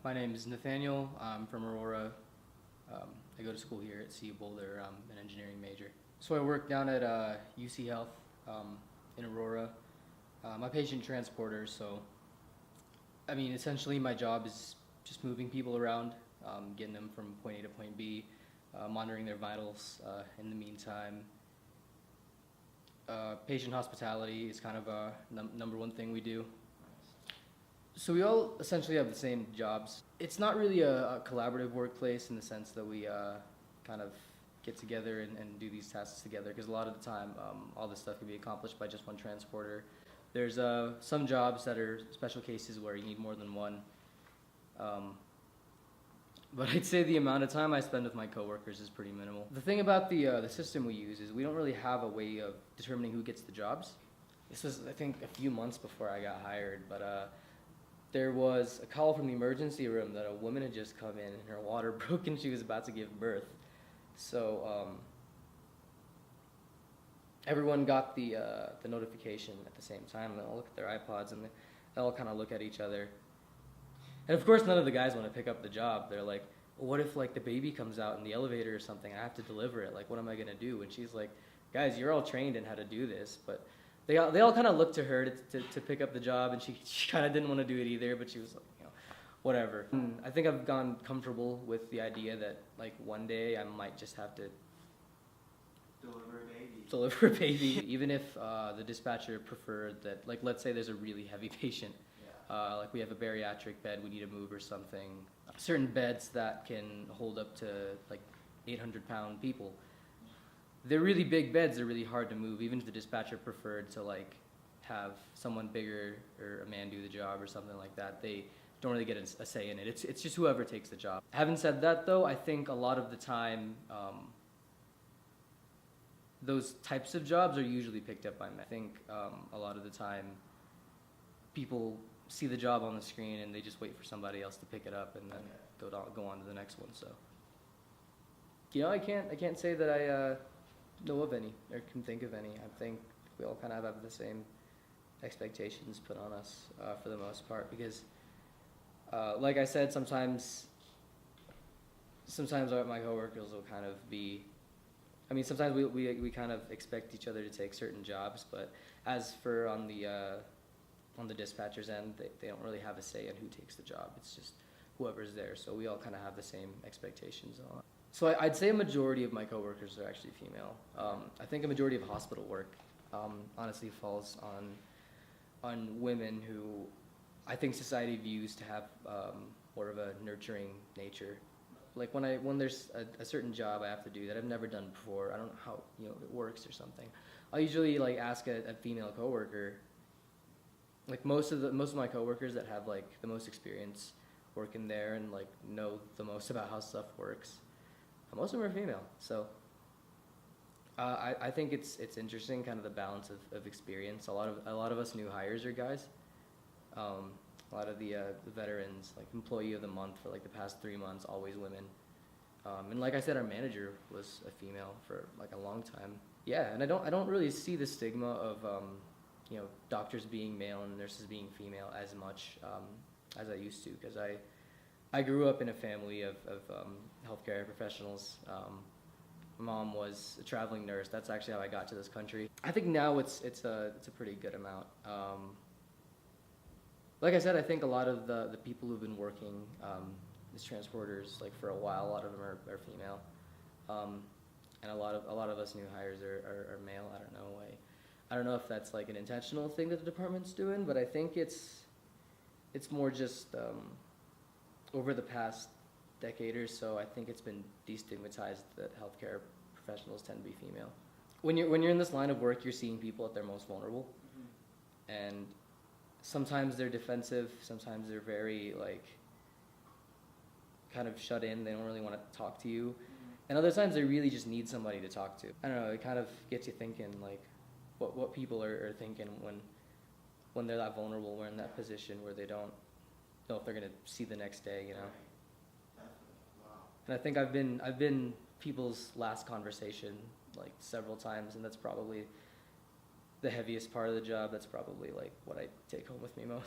My name is Nathaniel. I'm from Aurora. I go to school here at CU Boulder. I'm an engineering major. So I work down at UC Health in Aurora. I'm a patient transporter, so essentially my job is just moving people around, getting them from point A to point B, monitoring their vitals in the meantime. Patient hospitality is kind of a number one thing we do. So we all essentially have the same jobs. It's not really a collaborative workplace in the sense that we kind of get together and do these tasks together, because a lot of the time all this stuff can be accomplished by just one transporter. There's some jobs that are special cases where you need more than one. But I'd say the amount of time I spend with my coworkers is pretty minimal. The thing about the system we use is we don't really have a way of determining who gets the jobs. This was, I think, a few months before I got hired, but there was a call from the emergency room that a woman had just come in and her water broke and she was about to give birth. So everyone got the notification at the same time. They all look at their iPods and they all kind of look at each other. And of course, none of the guys want to pick up the job. They're like, well, what if the baby comes out in the elevator or something? I have to deliver it. What am I gonna do? And she's like, guys, you're all trained in how to do this, but they all kind of looked to her to pick up the job, and she kind of didn't want to do it either, but she was like, whatever. And I think I've gone comfortable with the idea that one day I might just have to deliver a baby, even if the dispatcher preferred that. Let's say there's a really heavy patient. We have a bariatric bed we need to move or something. Certain beds that can hold up to 800-pound people. They're really big beds. They're really hard to move. Even if the dispatcher preferred to have someone bigger or a man do the job or something like that, they don't really get a say in it. It's just whoever takes the job. Having said that, though, I think a lot of the time those types of jobs are usually picked up by men. I think a lot of the time people see the job on the screen and they just wait for somebody else to pick it up and then go on to the next one. So I can't say that I know of any or can think of any. I think we all kind of have the same expectations put on us for the most part, because like I said, sometimes my coworkers will kind of be, sometimes we kind of expect each other to take certain jobs, but as for on the dispatcher's end, they don't really have a say in who takes the job. It's just whoever's there, so we all kind of have the same expectations on. So I'd say a majority of my coworkers are actually female. I think a majority of hospital work honestly falls on women who I think society views to have more of a nurturing nature. When there's a certain job I have to do that I've never done before, I don't know how it works or something, I'll usually ask a female coworker. Most of my coworkers that have the most experience working there and know the most about how stuff works, most of them are female. So I think it's interesting, kind of the balance of experience. A lot of us new hires are guys. A lot of the veterans, employee of the month for the past 3 months, always women. And like I said, our manager was a female for a long time. Yeah, and I don't really see the stigma of doctors being male and nurses being female as much as I used to, because I grew up in a family of healthcare professionals. My mom was a traveling nurse. That's actually how I got to this country. I think now it's a pretty good amount. Like I said, I think a lot of the people who've been working as transporters for a while, a lot of them are female, and a lot of us new hires are male. I don't know if that's an intentional thing that the department's doing, but I think it's more just over the past decade or so, I think it's been destigmatized that healthcare professionals tend to be female. When you're in this line of work, you're seeing people at their most vulnerable, and sometimes they're defensive, sometimes they're very kind of shut in. They don't really want to talk to you, and other times they really just need somebody to talk to. I don't know. It kind of gets you thinking what people are thinking when they're that vulnerable, we're in that position where they don't know if they're gonna see the next day, And I think I've been people's last conversation several times, and that's probably the heaviest part of the job. That's probably what I take home with me most.